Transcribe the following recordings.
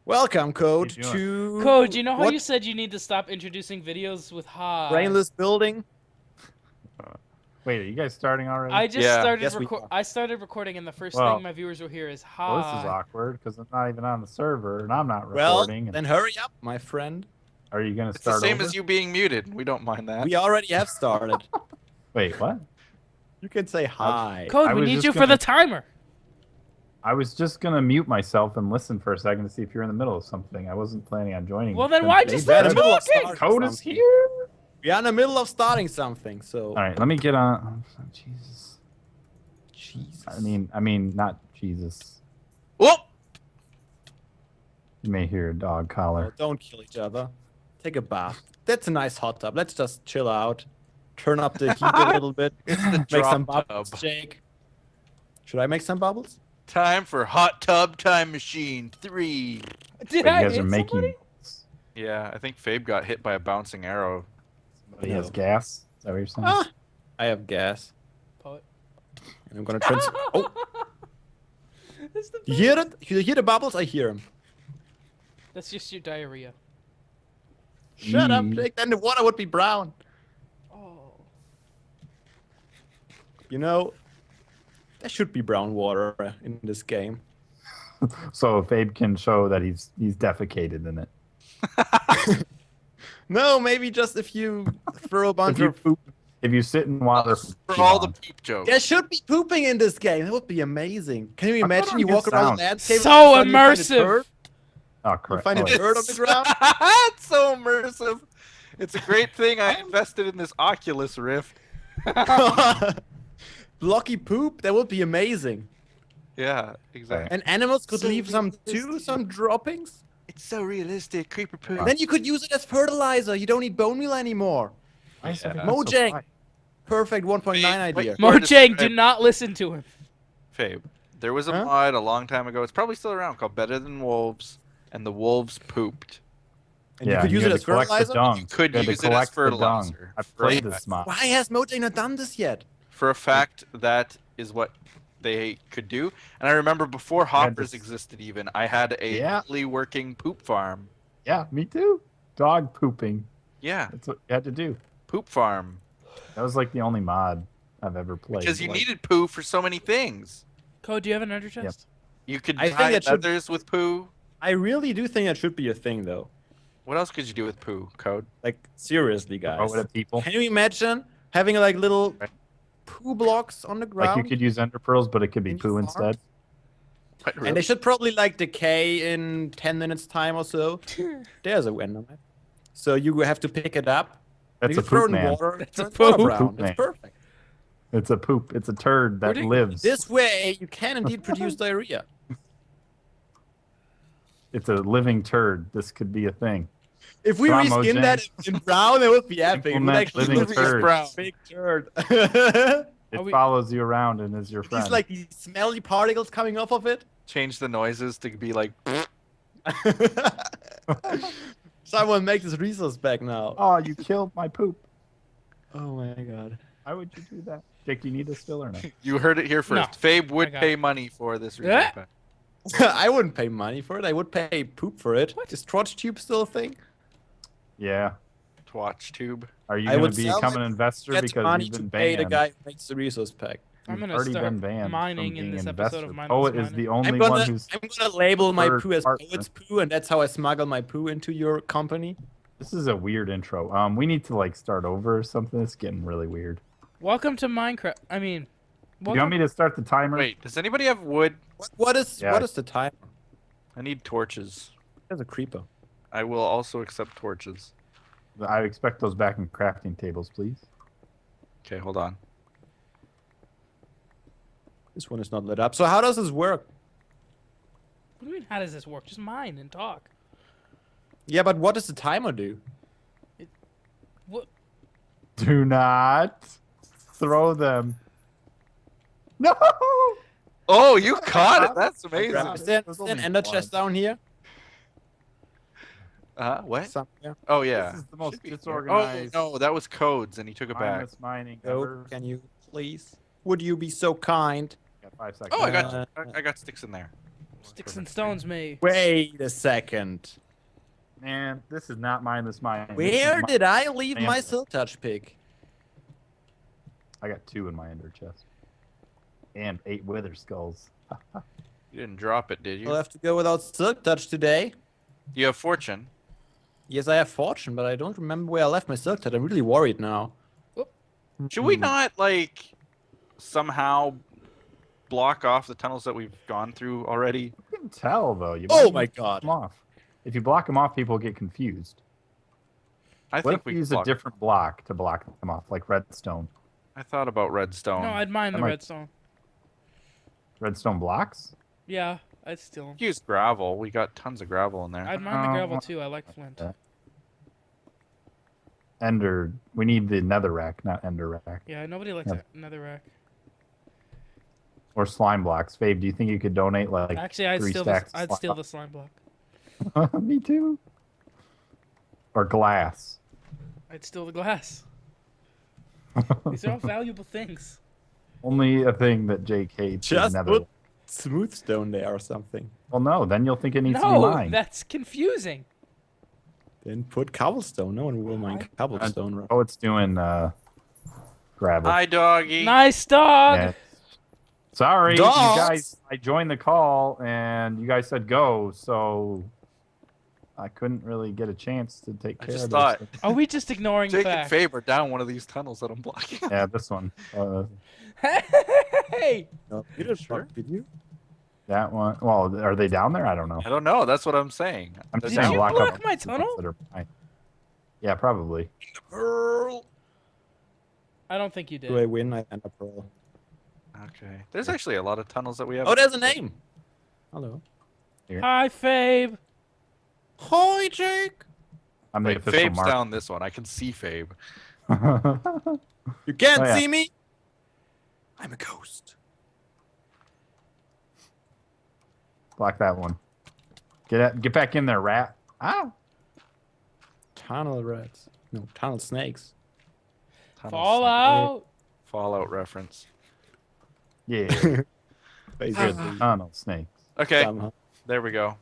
Welcome, Kohd, You doing? to Kohd, you know how what you said you need to stop introducing videos with hi? brainless building? Wait, are you guys starting already? I just Yeah. started Yes, we are. I started recording, and the first Well- thing my viewers will hear is hi. Well, this is awkward because I'm not even on the server and I'm not Well, recording. And then hurry up, my friend. are you gonna It's start the same over? as you being muted. We don't mind that. We already have started. Wait, what? You can say hi. Kohd, I we was need just you for gonna- the timer. I was just gonna mute myself and listen for a second to see if you're in the middle of something. I wasn't planning on joining. Well, then since why'd they you said- start in the middle of talking? starting Code is something. here. We are in the middle of starting something, so. All right, let me get on. Oh, Jesus. Jesus. I mean, not Jesus. Whoop! You may hear a dog Oh, collar. don't kill each other. Take a bath. That's a nice hot tub. Let's just chill out. Turn up the heat a little bit. It's the Make some drop bubbles, tub. Jake. Should I make some bubbles? Time for Hot Tub Time Machine 3. Did Wait, I you guys hit are making. somebody? Yeah, I think Fabe got hit by a bouncing arrow. Somebody has gas. Is that what you're saying? Ah, I have gas. Poet. And I'm gonna transfer. Oh, It's the you hear it? You hear the bubbles? I hear them. That's just your diarrhea. Shut up, Mm. Jake. Then the water would be brown. Oh. You know, there should be brown water in this game. So Fabe can show that he's defecated in it. No, maybe just if you throw a bunch you of poop. If you sit in water For too all the long. poop jokes. There should be pooping in this game. That would be amazing. Can you I thought imagine it you was walk good around sound. the landscape? So and you find a immersive. turd? Oh You crap! find Oh, a wait. turd on the ground? It's so immersive. It's a great thing I invested in this Oculus Rift. Blocky poop? That would be amazing. Yeah, exactly. And animals could So leave some too, realistic. some droppings. It's so realistic. Creeper poop. And then you could use it as fertilizer. You don't need bone meal anymore. Why is Yeah. everything so Mojang. quiet? Perfect 1.9 Wait, idea. Or Mojang, do describe- not listen to him. Fabe, there was a Huh? mod a long time ago. It's probably still around called Better Than Wolves, and the wolves pooped. And you could use had it to as collect the fertilizer? dung. You could had to use it as collect the dung. fertilizer. I've For a played fact. this mod. Why has Mojang not done this yet? For a fact, that is what they could do. And I remember before hoppers this- existed, even I had a Yeah. fully working poop farm. Yeah, me too. Dog pooping. Yeah, That's what you had to do. poop farm. That was like the only mod I've ever played. Because you Like, needed poo for so many things. Kohd, do you have an under chest? You could I think tie it should- feathers with poo. I really do think that should be a thing, though. What else could you do with poo, Code? Like, seriously, throw guys. it at people. Can you imagine having, like, little poo blocks on the Like ground? you could use ender pearls, but it could be in your poo farm? instead. What, And they really? should probably, like, decay in 10 minutes time or so. There's a window. So you have to pick it up. That's you a can throw it poop in man. water. That's turn a it water poop. brown. Poop It's man. perfect. It's a poop. It's a turd that Where do- lives. This way, you can indeed produce diarrhea. It's a living turd. This could be a thing. If we Come on, reskin Mojang. that in brown, it would be epic. It would Implement actually living look like a turds. brown. big turd. It Are we- follows you around and is your friend. These like these smelly particles coming off of it. Change the noises to be like. Someone make this resource back now. Oh, you killed my poop. Oh my god. Why would you do that? Jake, do you need this still or no? You heard it here first. No. Fabe would I got pay it. money for this. Eh? repair. I wouldn't pay money for it. I would pay poop for it. What? Is Trotch Tube still a thing? Yeah. Twatch tube. Are you I going would to sell become it, an investor Get because money you've to been pay the banned? guy who makes the resource pack. I'm You've gonna already start been banned mining from in being this an episode investor. of Mindless Poet is Mining. the only I'm one gonna, who's. I'm gonna label my preferred poo as partner. poet's poo, and that's how I smuggle my poo into your company. This is a weird intro. We need to like start over or something. It's getting really weird. Welcome to Minecraft. I mean, Do you want me to start the timer? Wait, does anybody have wood? What is Yeah. what is the timer? I need torches. There's a creeper. I will also accept torches. I expect those back in crafting tables, please. Okay, hold on. This one is not lit up. So how does this work? what do you mean? How does this work? Just mine and talk. Yeah, but what does the timer do? What? Do not throw them. No! Oh, you caught it. That's amazing. Yeah. Is there There's an only ender one. chest down here? What? Somewhere. Oh yeah. This is the most Should be- disorganized. Oh no, that was codes, and he took it back. mindless mining Go, ever. can you please? Would you be so kind? Got 5 seconds. Oh, I got Uh, I got sticks in there. Sticks and stones, me. Wait a second. Man, this is not mindless mining. Where did I leave my Ender. silk touch pick? I got 2 in my ender chest. And 8 wither skulls. You didn't drop it, did I'll you? have to go without silk touch today. You have fortune. Yes, I have fortune, but I don't remember where I left my silk touch. I'm really worried now. Should we not like somehow block off the tunnels that we've gone through already? You can tell, though. You Oh might my block god. them off. If you block them off, people get confused. I What think if we we use block- a different block to block them off, like redstone? I thought about redstone. No, I'd mine That the might- redstone. Redstone blocks? Yeah, I'd steal them. Use gravel. We got tons of gravel in there. I'd mine the gravel too. I like flint. Okay. Ender. We need the nether rack, not ender rack. Yeah, nobody likes Yep. another rack. Or slime blocks. Fabe, do you think you could donate like Actually, I'd 3 steal stacks? I'd of steal the slime block. slime? Me too. Or glass. I'd steal the glass. These are all valuable things. Only a thing that Jake hates is Just nether. put smooth stone there or something. Well, no, then you'll think it needs to be No, mined. that's confusing. Then put cobblestone. No one will mine cobblestone. Right? Oh, it's doing gravel. Hi, doggy. Nice dog. Yeah. Sorry, Dogs! you guys. I joined the call and you guys said go, so I couldn't really get a chance to take I care just of thought- this. Are we just ignoring Jake the and fact? Fabe are down one of these tunnels that I'm blocking. Yeah, this one. Hey! No, you didn't Sure. block, did you? That one. Well, are they down there? I don't know. I don't know. That's what I'm saying. I'm They're just Did saying you block block up my the ones tunnel? that are fine. Yeah, probably. Pearl. I don't think you did. Do I win? I end up pearl. Okay. There's actually a lot of tunnels that we have. Oh, there's a name. Hello. Hi, Fabe. Hi, Jake. I'm the Wait, official Fabe's mark. down this one. I can see Fabe. You can't Oh, yeah. see me. I'm a ghost. Block that one. Get back in there, rat. Ow. Tunnel rats. No, tunnel snakes. Tunnel Fallout. Fallout reference. Yeah. Basically. Tunnel snakes. Okay, Somehow. there we go.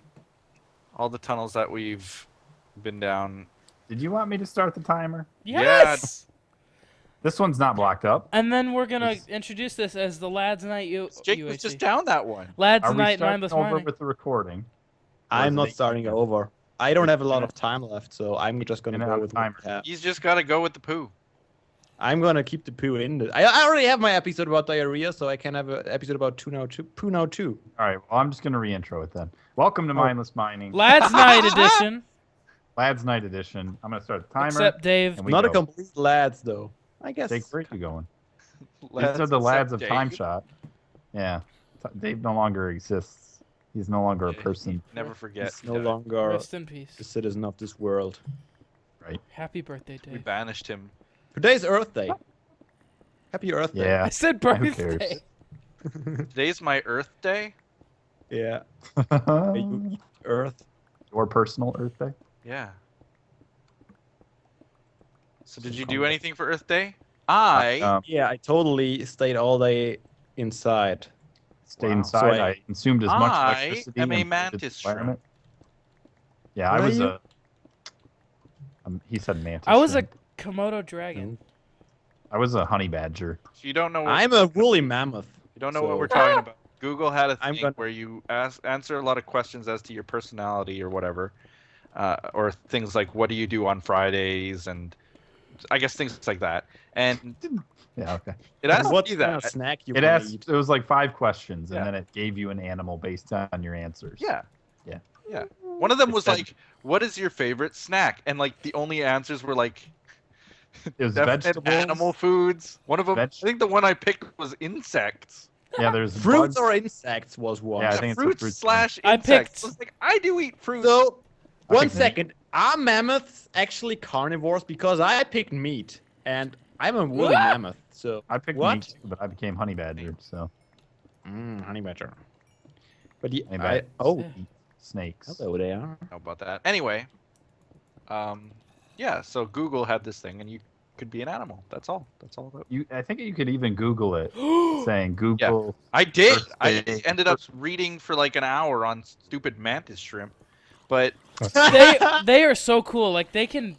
All the tunnels that we've been down. Did you want me to start the timer? Yes. This one's not blocked up. And then we're gonna This- introduce this as the Lads Night Jake was just down that one. Lads Are we Night starting Mindless over Mining. with the recording? I'm is not it- starting over. I don't have a lot of time left, so I'm just gonna You're go not with timer. what I have. He's just got to go with the poo. I'm gonna keep the poo in. I already have my episode about diarrhea, so I can have an episode about poo now too. All right. Well, I'm just going to re-intro it then. Welcome to Mindless Mining, Lads Night Edition. Lads Night Edition. I'm going to start the timer. Except Dave. and we Not a go. complete lads though. I guess. Jake, where are you going? Lads These are the lads of except Dave. TimeShot. Yeah. Dave no longer exists. He's no longer a person. Never forget. He's no longer Rest in peace. a citizen of this world. Happy birthday, We Dave. banished him. Today's Earth Day. Happy Earth Day. Yeah. I said Who cares? birthday. Today's my Earth Day. Yeah. May you eat Earth. Your personal Earth Day? Yeah. So did you do anything for Earth Day? I Yeah, I totally stayed all day inside. Stayed Wow. inside. So I consumed as much I electricity. am a and polluted the mantis shrimp. environment. Yeah, What I are was you? a. He said mantis. I was a shrimp. Komodo dragon. I was a honey badger. If you don't know what I'm a woolly mammoth. you don't know what so- we're talking about. Google had a I'm thing gonna- where you answer a lot of questions as to your personality or whatever, or things like what do you do on Fridays and I guess things like that. And Yeah, okay. it asked What me kind that. of snack you It wanna asked. eat? It was like 5 questions, and Yeah. then it gave you an animal based on your answers. Yeah. Yeah. Yeah. One of them It was said- like, "What is your favorite snack?" And like the only answers were like It was definite vegetables. animal foods. One of them, I think the one I picked was insects. Yeah, there's Fruits bugs. or insects was one. Yeah, I think it's a Fruits fruit slash I insects. picked- I was like, I do eat fruits. So, I one picked meat. second. Are mammoths actually carnivores? Because I picked meat, and I'm a woolly What? mammoth. So, I picked What? meat too, but I became honey badger. So honey badger. But Honey badger. oh, eat snakes. hello there. How about that? Anyway, yeah. So Google had this thing, and you could be an animal. That's all. That's all. I think you could even Google it, saying Google. I did. First I day- ended up reading for like an hour on stupid mantis shrimp, but They are so cool. Like they can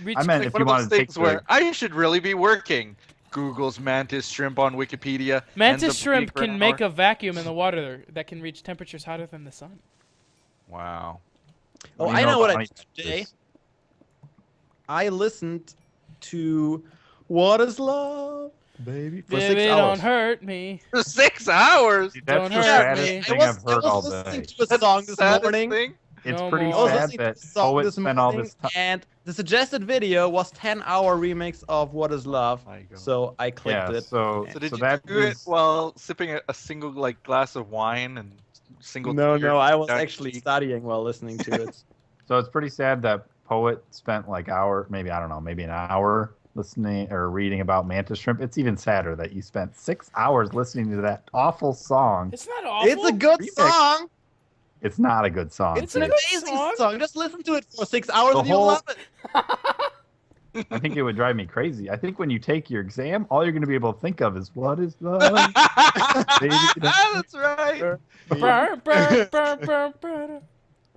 reach. I meant like if one you of those wanted to take things where I should really be working. Google's mantis shrimp on Wikipedia. Mantis shrimp can make a vacuum in the water that can reach temperatures hotter than the sun. Wow. Oh, What do I you know what about I did today. mantis? I listened to What Is Love, baby, for 6 Baby, hours. don't hurt me. For 6 hours. Dude, that's Don't the hurt saddest me. thing I've heard all listening day. to a That's song the this saddest morning. thing. It's No pretty more. I was sad listening to that a song poets this spent all morning, this time. and the suggested video was 10-hour remix of What Is Love. My God. So I clicked Yeah, it. so So did you that do it is while sipping a single like glass of wine and single? No, tear I was down your actually cheek? studying while listening to it. so it's pretty sad that poet spent like maybe I don't know, maybe an hour listening or reading about mantis shrimp. It's even sadder that you spent 6 hours listening to that awful song. It's not awful. It's a good Remix. song. It's not a good song. It's It's an a dude. good amazing song. Just listen to it for 6 hours The and you'll whole- love it. I think it would drive me crazy. I think when you take your exam, all you're going to be able to think of is what is love? That's right. Burr, burr, burr, burr, burr.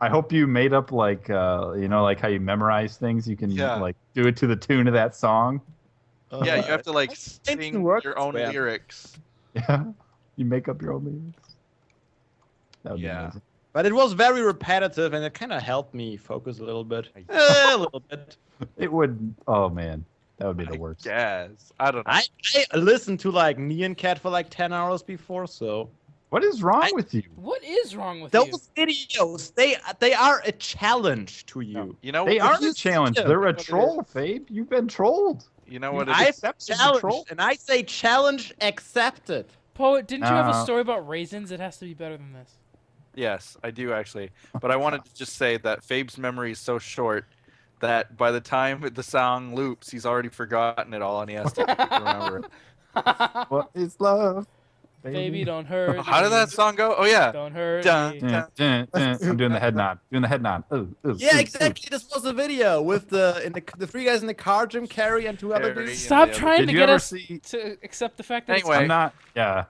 I hope you made up like like how you memorize things. You can Yeah. like do it to the tune of that song. Yeah, you have to like I sing didn't work your own this way. lyrics. Yeah, you make up your own lyrics. That would be Yeah. amazing. But it was very repetitive, and it kind of helped me focus a little bit. A little bit. It would. Oh man, that would be the worst. Yes. I don't know. I listened to like Neon Cat for like 10 hours before, so What is wrong with you? What is wrong with you? those videos they are a challenge to you. You know They what? aren't a challenge. Yeah, They're a what it troll, Fabe. You've been trolled. You know what? I've accepted the challenged, troll? and I say challenge accepted. Poet, didn't you have a No. story about raisins? It has to be better than this. Yes, I do actually. But I wanted to just say that Fabe's memory is so short that by the time the song loops, he's already forgotten it all, and he has to remember it. What is love? Baby, don't hurt How did me. that song go? Oh yeah. Don't hurt Dun, me. dun. I'm doing the head nod. Doing the head nod. Ooh, ooh, Yeah, ooh, exactly. This was the video with the three guys in the car, Jim Carrey and two other Carrey. dudes. Stop Yeah, trying Did to you get ever us see? to accept the fact that Anyway. I'm not. Yeah.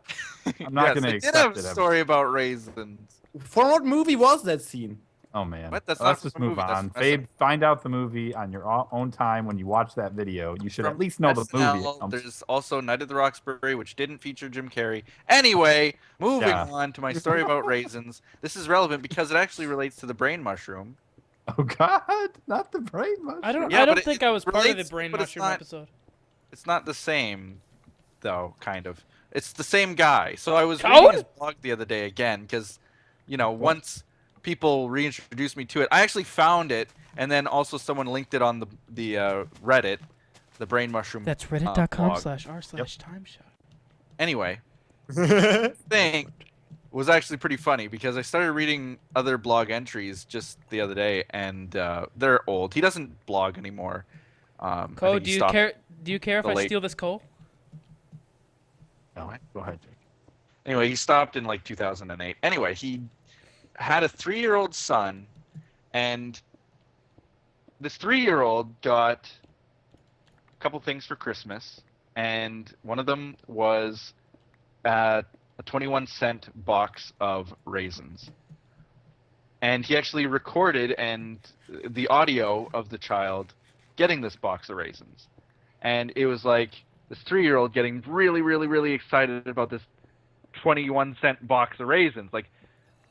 I'm not Yes, gonna I did accept have a it. story about raisins. For what movie was that scene? Oh man. What? That's Let's not just from a move movie, that's on. from Fabe, find out the movie on your own time when you watch that video. You should From at least know the movie. SNL. it comes- There's also Night at the Roxbury, which didn't feature Jim Carrey. Anyway, moving Yeah. on to my story about raisins. This is relevant because it actually relates to the brain mushroom. Oh God, not the brain mushroom. I don't. Yeah, I don't but think it I was part of the relates, brain but it's mushroom not- episode. It's not the same, though, kind of. It's the same guy. So I was Kohd? reading his blog the other day again because, once people reintroduced me to it, I actually found it, and then also someone linked it on the Reddit, the brain mushroom. That's blog. reddit.com/r/timeshot. Anyway, thing was actually pretty funny because I started reading other blog entries just the other day, and they're old. He doesn't blog anymore. I think Kohd, he do you stopped- care? Do you care if the I late- steal this coal? No, go ahead. Jake. Anyway, he stopped in like 2008. Anyway, he had a 3-year-old son, and this 3-year-old got a couple things for Christmas, and one of them was a 21-cent box of raisins. And he actually recorded the audio of the child getting this box of raisins. And it was like this 3-year-old getting really, really, really excited about this 21-cent box of raisins. Like,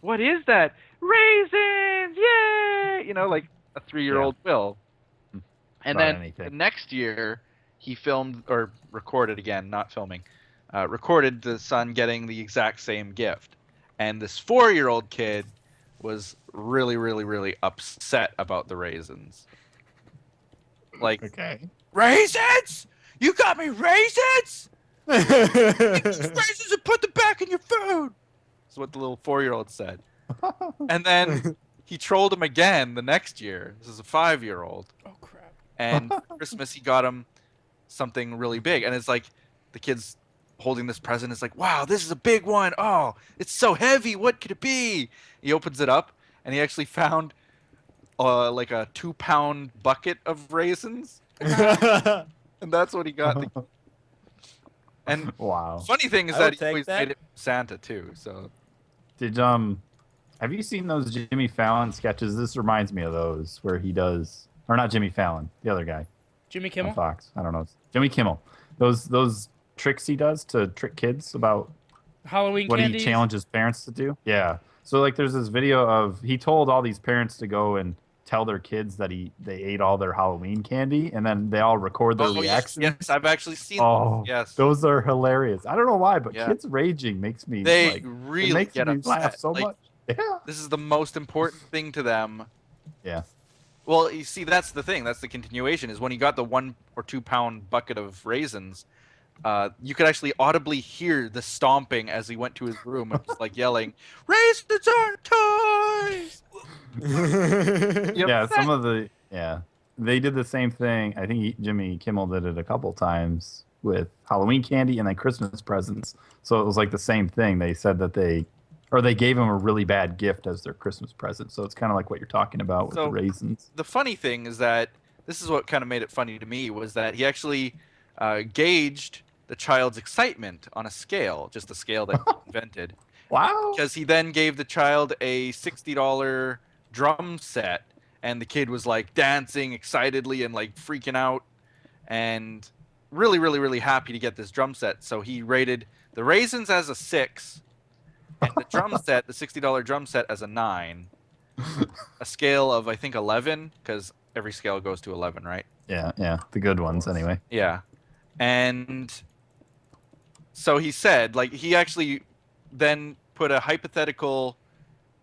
what is that? Raisins! Yay! Like a 3-year-old will. And About then anything. the next year, he filmed, or recorded again, not filming, recorded the son getting the exact same gift. And this 4-year-old kid was really, really, really upset about the raisins. Like, Okay. raisins? You got me raisins? Take these raisins and put them back in your food. That's what the little 4-year-old said. And then he trolled him again the next year. This is a 5-year-old. Oh crap! And for Christmas, he got him something really big. And it's like the kid's holding this present. It's like, wow, this is a big one. Oh, it's so heavy. What could it be? He opens it up, and he actually found like a 2-pound bucket of raisins. And that's what he got. And Wow. funny thing is I that would he take always that. made it Santa too. So Did have you seen those Jimmy Fallon sketches? This reminds me of those where he does, or not Jimmy Fallon, the other guy Jimmy on Kimmel. Fox. I don't know. Jimmy Kimmel. Those tricks he does to trick kids about Halloween what candies. he challenges parents to do. Yeah. So like there's this video of he told all these parents to go and tell their kids that they ate all their Halloween candy, and then they all record their reactions. Yes, I've actually seen. Oh, yes, those are hilarious. I don't know why, but Yeah. kids raging makes me they like, really it makes get me upset. laugh so Like, much. Yeah. this is the most important thing to them. Yeah. Well, you see, that's the thing. That's the continuation. Is when he got the 1 or 2 pound bucket of raisins, you could actually audibly hear the stomping as he went to his room and was like yelling, "Raisins aren't toys!" Yep. Yeah, they did the same thing. I think Jimmy Kimmel did it a couple times with Halloween candy and then Christmas presents. So it was like the same thing. They said that they gave him a really bad gift as their Christmas present. So it's kind of like what you're talking about with the raisins. The funny thing is that this is what kind of made it funny to me was that he actually gauged the child's excitement on a scale, just a scale that he invented. Wow. Because he then gave the child a $60 drum set, and the kid was like dancing excitedly and like freaking out and really, really, really happy to get this drum set. So he rated the raisins as a 6 and the drum set, the $60 drum set, as a 9. A scale of, I think, 11, because every scale goes to 11, right? Yeah, the good ones anyway. Yeah. And so he said, like, he actually then put a hypothetical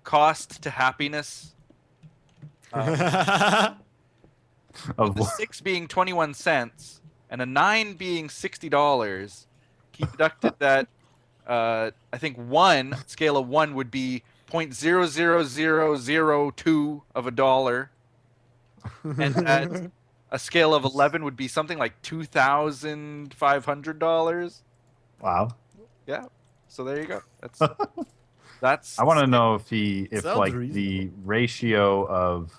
cost to happiness Of the 6 being 21 cents and a 9 being $60. He deducted that I think scale of 1 would be 0.00002 of a dollar, and that a scale of 11 would be something like $2,500. Wow. Yeah. So there you go. That's. I want to know if Sounds like reasonable. the ratio of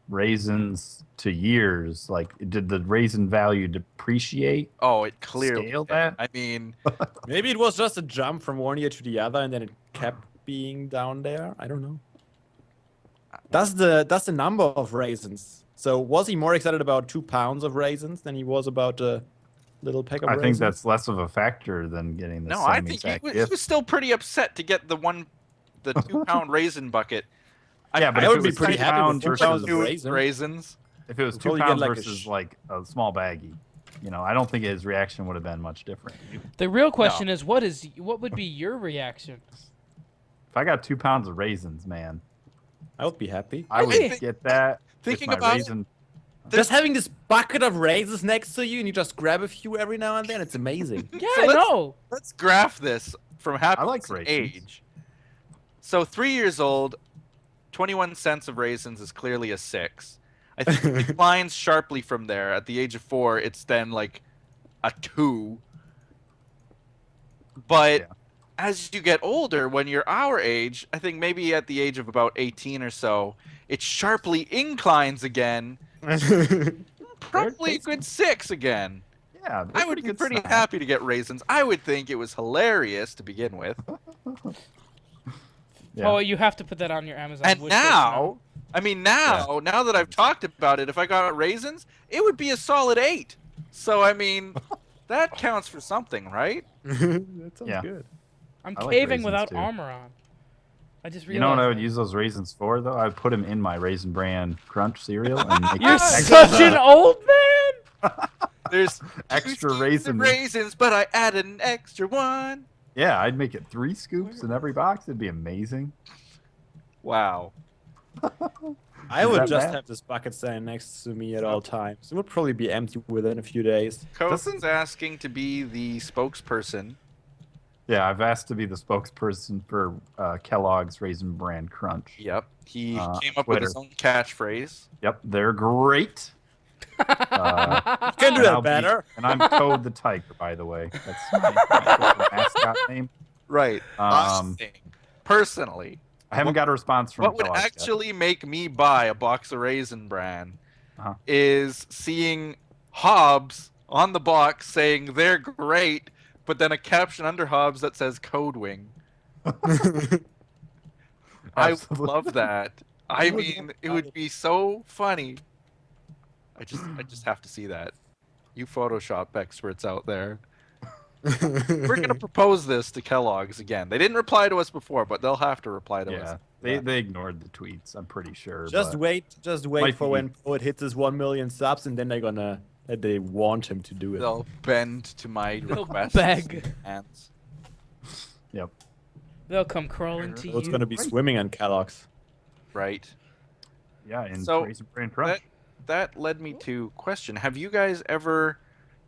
raisins to years, like did the raisin value depreciate? Oh, it clearly. Scale did. that? I mean, Maybe it was just a jump from one year to the other, and then it kept being down there. I don't know. That's the number of raisins. So was he more excited about 2 pounds of raisins than he was about a little pack of I raisins? think that's less of a factor than getting the no, same I think he exact was gift. still pretty upset to get the 2-pound raisin bucket. Yeah, but I if would it be was pretty 2 happy with pounds 2 versus pounds of Two raisin. raisins. if it was You'd 2 probably get pounds like a versus like a small baggie, I don't think his reaction would have been much different. The real question is, what would be your reaction? If I got 2 pounds of raisins, man, I would be happy. I would Okay. get that. Thinking with my about it, raisin. Just having this bucket of raisins next to you, and you just grab a few every now and then, it's amazing. Yeah, So let's- no. Let's graph this from happiness like and raisins. age. So 3 years old, 21 cents of raisins is clearly a 6. I think it declines sharply from there. At the age of 4, it's then like a 2. But Yeah. as you get older, when you're our age, I think maybe at the age of about 18 or so, it sharply inclines again. Probably a good 6 again. Yeah, I would be pretty happy to get raisins. I would think it was hilarious to begin with. Yeah. Oh, you have to put that on your Amazon And wish list now, I mean, now that I've talked about it, if I got raisins, it would be a solid 8. So, I mean, that counts for something, right? That sounds Yeah. good. I'm I like caving raisins, without too. armor on. I just You realized. know what I would that. use those raisins for, though? I'd put them in my Raisin Bran Crunch cereal and make You're it such an old man. There's Extra 2 scoops raisin. of raisins, but I added an extra one. Yeah, I'd make it 3 scoops in every box. It'd be amazing. Wow. I Is would that just bad? have this bucket standing next to me at all times. It would probably be empty within a few days. Cohen's asking to be the spokesperson. Yeah, I've asked to be the spokesperson for Kellogg's Raisin Bran Crunch. Yep. He came up Twitter. with his own catchmascraze. Yep, they're great. You can do And that I'll be- better. and I'm Kohd the Tiger, by the way. That's my mascot name. Right. I think, personally, I haven't got a response from what would Kellogg's yet. actually make me buy a box of Raisin Bran Uh-huh. is seeing Hobbs on the box saying they're great, but then a caption under Hobbs that says Code Wing. I would Absolutely. love that. I mean, it would be so funny. I just have to see that. You Photoshop experts out there. We're gonna propose this to Kellogg's again. They didn't reply to us before, but they'll have to reply to us. Yeah, they ignored the tweets. I'm pretty sure. Just but wait Might for be- when Kohd hits his 1 million subs, and then they want him to do it. They'll bend to my They'll request. beg. Hands. Yep. They'll come crawling to So it's you. gonna be swimming in Kellogg's. Right. Yeah, in So, Raisin Bran Crunch. That led me to question: have you guys ever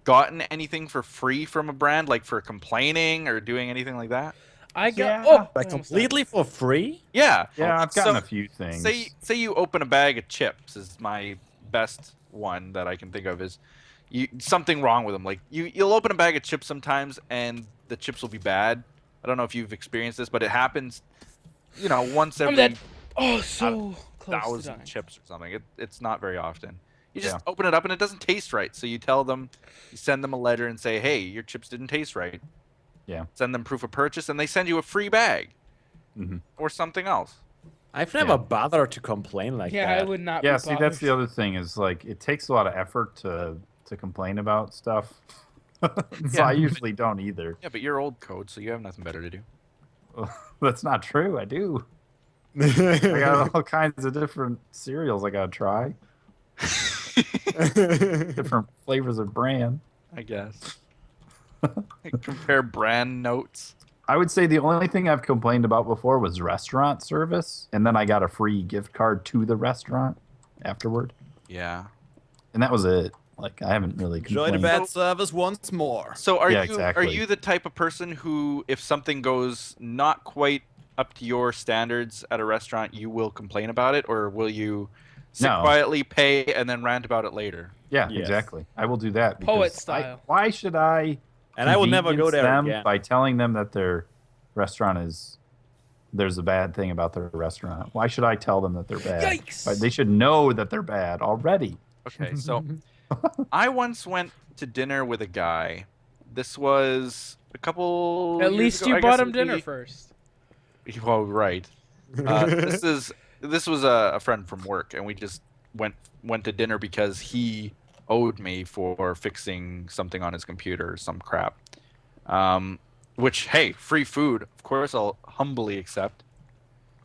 gotten anything for free from a brand, like for complaining or doing anything like that? I got Yeah. oh, Like I almost died. completely for free? Yeah. Yeah, I've gotten So, a few things. Say you open a bag of chips is my best one that I can think of. Is something wrong with them? Like you'll open a bag of chips sometimes and the chips will be bad. I don't know if you've experienced this, but it happens. Once I'm every dead. Oh, so close to 1,000 dying. chips or something. It's not very often. You just Yeah. open it up and it doesn't taste right. So you tell them, you send them a letter and say, hey, your chips didn't taste right. Yeah. Send them proof of purchase and they send you a free bag Mhm. or something else. I've never bothered to complain like Yeah, that. I would not. Yeah, be see, that's the bothered. other thing is like it takes a lot of effort to complain about stuff. So Yeah. I usually don't either. Yeah, but you're old Code, so you have nothing better to do. That's not true. I do. I got all kinds of different cereals I gotta try. Different flavors of bran. I guess. Compare brand notes. I would say the only thing I've complained about before was restaurant service, and then I got a free gift card to the restaurant afterward, Yeah. and that was it. Like I haven't really Enjoy the complained. bad service once more. So are Yeah, you exactly. are you the type of person who, if something goes not quite up to your standards at a restaurant, you will complain about it, or will you sit No. quietly, pay, and then rant about it later? Yeah, Yes. exactly. I will do that. Poet because style. Why should I? And I will never go convenience there them again. by telling them that their restaurant there's a bad thing about their restaurant. Why should I tell them that they're bad? Yikes! Right, they should know that they're bad already. Okay, so I once went to dinner with a guy. This was a couple. At years least ago, you I guess bought him it'd dinner be- first. Well, right. This was a friend from work, and we just went to dinner because he owed me for fixing something on his computer or some crap. Which, hey, free food, of course, I'll humbly accept.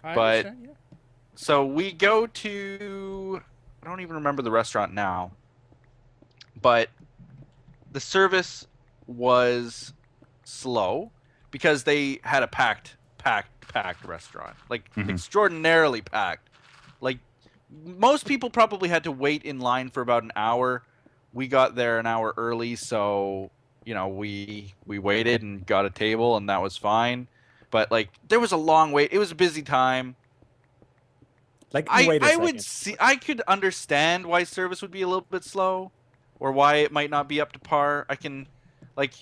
I But- understand, yeah. So we go to, I don't even remember the restaurant now, but the service was slow because they had a packed restaurant, like Mhm. extraordinarily packed. Like most people probably had to wait in line for about an hour. We got there an hour early, so we waited and got a table, and that was fine. But like there was a long wait. It was a busy time. Like, I wait a would second. see. I could understand why service would be a little bit slow, or why it might not be up to par. I can, like,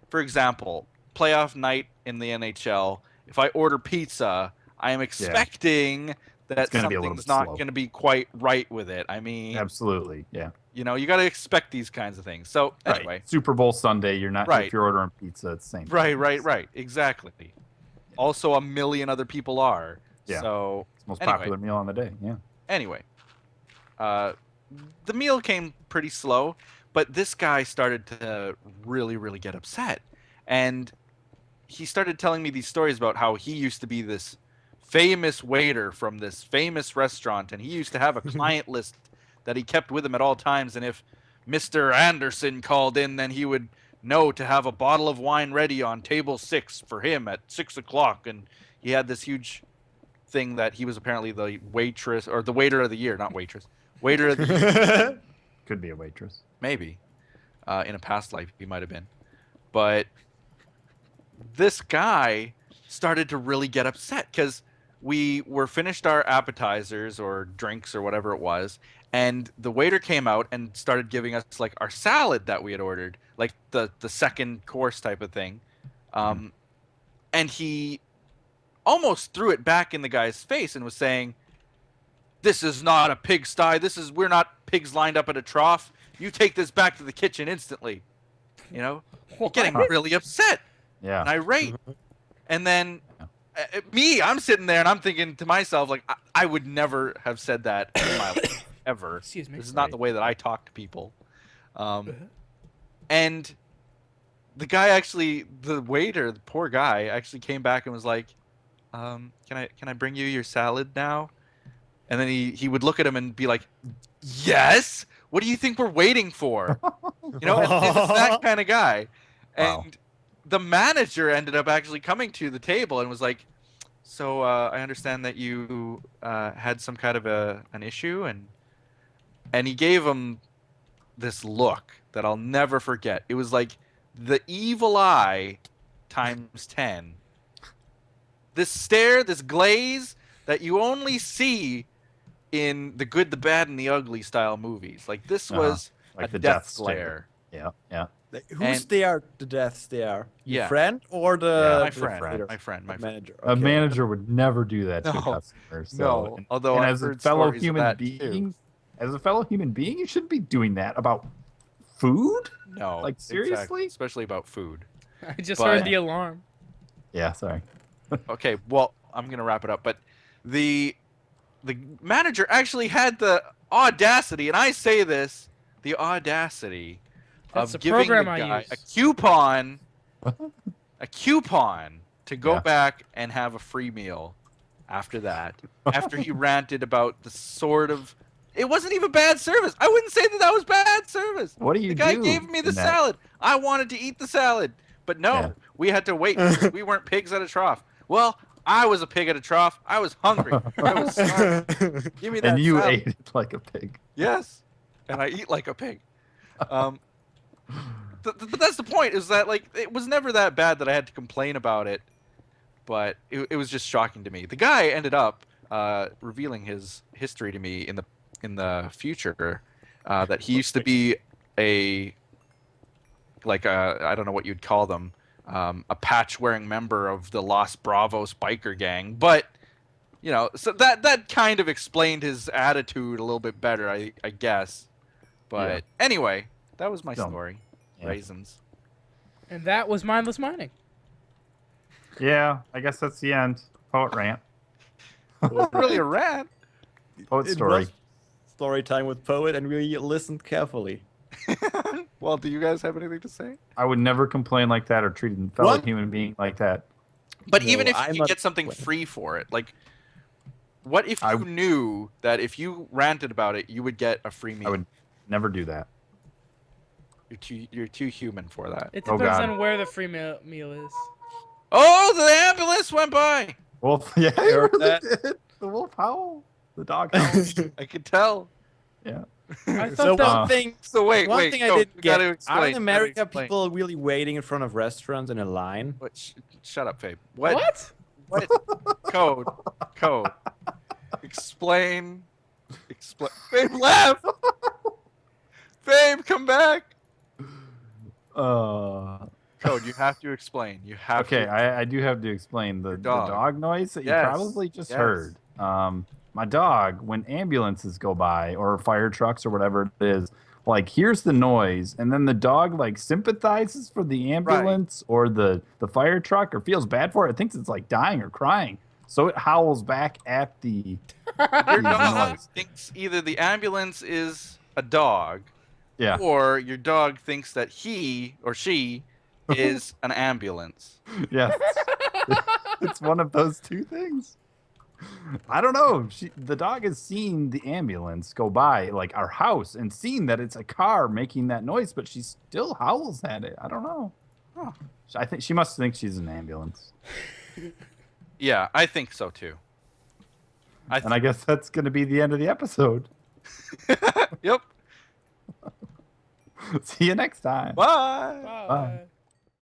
for example, playoff night in the NHL. If I order pizza, I am expecting that It's gonna be a little something's bit not slow. going to be quite right with it. I mean, Absolutely, yeah. you got to expect these kinds of things. So anyway, Right. Super Bowl Sunday, you're not. Right. If you're ordering pizza, it's the same. right, exactly. Also, a million other people are. Yeah. So It's the most Anyway. popular meal on the day. Yeah. anyway, the meal came pretty slow, but this guy started to really, really get upset. And he started telling me these stories about how he used to be this famous waiter from this famous restaurant, and he used to have a client list that he kept with him at all times. And if Mr. Anderson called in, then he would know to have a bottle of wine ready on table 6 for him at 6 o'clock. And he had this huge thing that he was apparently the waitress or the waiter of the year, not waitress, waiter of the year, Could be a waitress. maybe. In a past life, he might have been. But this guy started to really get upset because we were finished our appetizers or drinks or whatever it was, and the waiter came out and started giving us like our salad that we had ordered, like the second course type of thing. And he almost threw it back in the guy's face and was saying, "This is not a pigsty. We're not pigs lined up at a trough. You take this back to the kitchen instantly. You know, getting really upset and irate. And then I'm sitting there and I'm thinking to myself, like, I would never have said that in my life, ever. Excuse me. This is not the way that I talk to people. And the guy actually, the waiter, the poor guy, actually came back and was like, can I bring you your salad now? And then he would look at him and be like, yes? What do you think we're waiting for? You know, and it's that kind of guy. Wow. And the manager ended up actually coming to the table and was like, so I understand that you had some kind of an issue, and he gave him this look that I'll never forget. It was like the evil eye times 10. This stare, this glaze that you only see in the Good, the Bad, and the Ugly style movies. Like this was like a the death stare. glare. Yeah. Who's there? The death stare. Your Yeah. friend or the My the friend. waiter? My friend. Manager. A Okay. manager would never do that to a No. customer. So, No, although and I've as a heard fellow stories of human that, being, you shouldn't be doing that about food. No. Like, exactly. seriously? Especially about food. I just But- heard the alarm. Yeah, sorry. Okay, well, I'm gonna wrap it up, but the manager actually had the audacity, and I say this, the audacity That's of the giving the program I guy use. a coupon to go Yeah. back and have a free meal after that. After he ranted about the sort of, it wasn't even bad service. I wouldn't say that was bad service. What do you The guy do gave me the in that? salad. I wanted to eat the salad, but no, Yeah. we had to wait. Because we weren't pigs at a trough. Well, I was a pig at a trough. I was hungry. I was starving. Give me that And you salad. ate it like a pig. Yes, and I eat like a pig. But that's the point. Is that like it was never that bad that I had to complain about it, but it was just shocking to me. The guy ended up revealing his history to me in the future, that he used to be I don't know what you'd call them, a patch-wearing member of the Los Bravos biker gang, but you know, so that kind of explained his attitude a little bit better, I guess. But anyway, that was my story. Yeah. Raisins. And that was mindless mining. Yeah, I guess that's the end. Poet rant. It was really a rant. Poet It story. was story time with Poet, and we listened carefully. Well, do you guys have anything to say? I would never complain like that or treat a fellow What? human being like that. But No, even if I'm you not get something complaining. free for it, like, what if I- you knew that if you ranted about it, you would get a free meal? I would never do that. You're too human for that. It Oh, depends God. on where the free meal is. Oh, the ambulance went by. Wolf, yeah, he Heard really that. did. The wolf howl. The dog howl. I could tell. Yeah. I So thought that. one thing, So wait, one wait. thing go, I did you gotta get: explain, are in you gotta America explain. people really waiting in front of restaurants in a line? What? Shut up, Fabe. What? What? Code. Explain. Fabe, laugh. Fabe, come back. Code, you have to explain. You have Okay, to. I do have to explain the dog. dog noise that Yes, you probably just yes. heard. My dog, when ambulances go by or fire trucks or whatever it is, like hears the noise, and then the dog like sympathizes for the ambulance or the fire truck or feels bad for it. It thinks it's like dying or crying, so it howls back at the Your dog noise. thinks either the ambulance is a dog, Yeah. or your dog thinks that he or she is an ambulance. Yes. It's one of those two things. I don't know. The dog has seen the ambulance go by, like our house, and seen that it's a car making that noise, but she still howls at it. I don't know. Huh. I think she must think she's an ambulance. Yeah, I think so too. And I guess that's going to be the end of the episode. Yep. See you next time. Bye. Bye. Bye.